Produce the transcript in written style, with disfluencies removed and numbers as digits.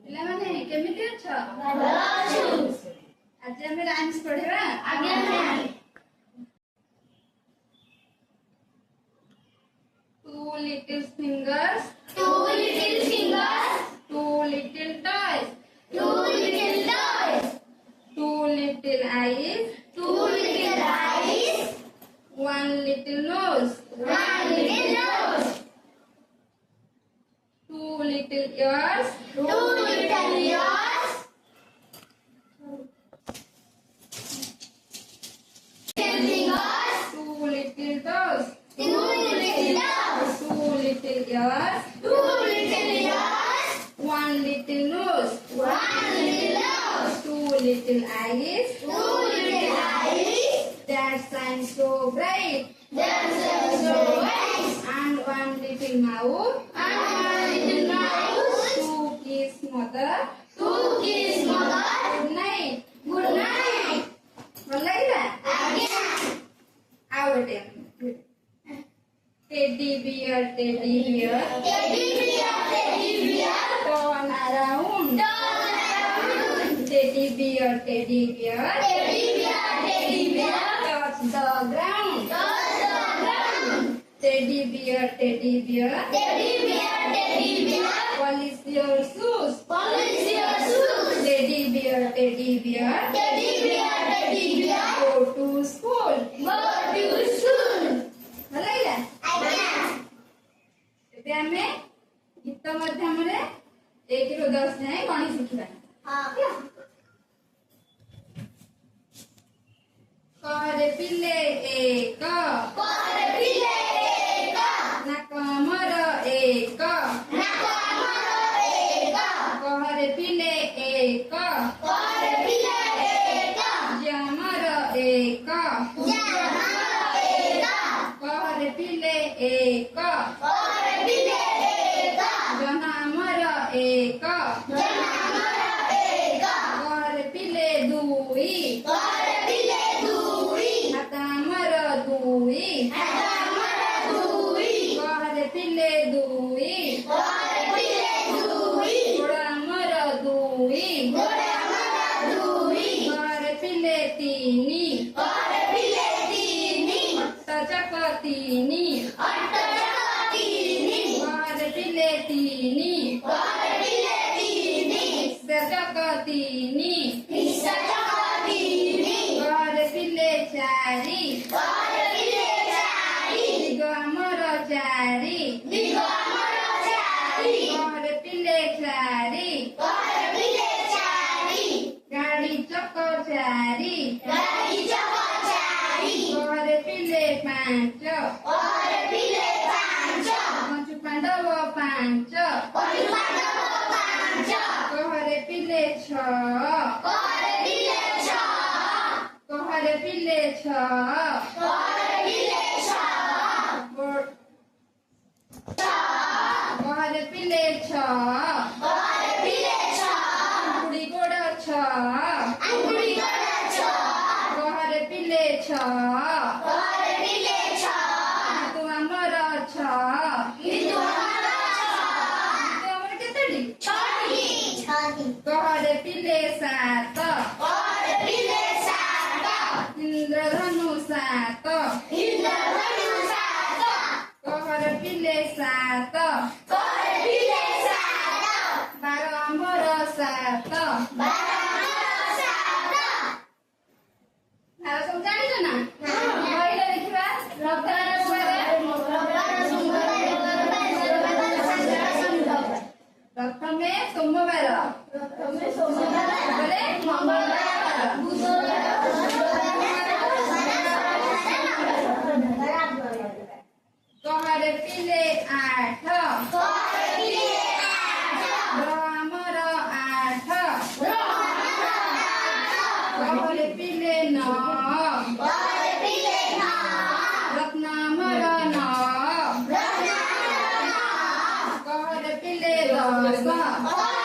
ପିଲାମାନେ କେମିତି ଅଛ? ଆଜି ଆମେ ରାଇମ୍ସ ପଢିବା। Two little fingers, two little toys, two little eyes, one little nose, two little ears, two little toes, two little ears, one little nose, two little eyes that shine so bright, and one little mouth to kiss mother. Good night. ଭଲ ଲାଗିଲା? ଆଉ ଗୋଟେ teddy bear, turn around. Teddy bear, touch the ground. Teddy bear, polish your shoes. Teddy bear, go to school. ଭଲ ଲାଗିଲା? ଏବେ ଆମେ ଗୀତ ମାଧ୍ୟମରେ 1 ରୁ 10 ଯାଏ ଗଣି ଶିଖିବା। କରେ ପିଲେ ଏକ, ନାକ ମୋର ଏକ, କରେ ପିଲେ ଏକ, ଜମର ଏକ, କରେ ପିଲେ ଏକ, ଜନାମର ଏକ, କରେ ପିଲେ ଦୁଇ, ହାତାମର ଦୁଇ, କରେ ପିଲେ ଦୁଇ, ଗୋଡ଼ାମର ଦୁଇ, କରେ ପିଲେ ତିନି, ଅଟଚକ ତିନି, କରେ ପିଲେ ତିନି, ସେଚକ ତିନି, କରେ ପିଲେ ଚାରି, ଦିଗ ଆମର ଚାରି, କରେ ପିଲେ ଚାରି, ଗାଡ଼ି ଚକ ଚାରି, କରେ ପିଲେ ପାଞ୍ଚ, ପଞ୍ଚୁ ପାଣ୍ଡବ ପାଞ୍ଚ, କରେ ପିଲେ ଛଅ, କରେ ପିଲେ ଛଅ, କରେ ପିଲେ ଛଅ, ବୁଢ଼ୀ ଗୋଡ଼ ଛଅ, କରେ ପିଲେ ଛଅ, ତୁ ଆମର ଛଅ, ତୁ ଆମର କେତେଟି? କରେ ପିଲେ ସାତ, ଇନ୍ଦ୍ରଧନୁ ସାତ, କରେ ପିଲେ ସାତ, ବାର ଆମର ସାତ। ଆଉ ସବୁ ଜାଣିଛ ନା? କହିଲେ ଦେଖିବା। ପ୍ରଥମେ ସୋମବାର, ତାପରେ ମଙ୍ଗଳବାର, କରେ ପିଲେ ଆଠ, ଆମର ଆଠ, କରେ ପିଲେ ନଅ, ରତ୍ନ ଆମର ନଅ, କରେ ପିଲେ 10।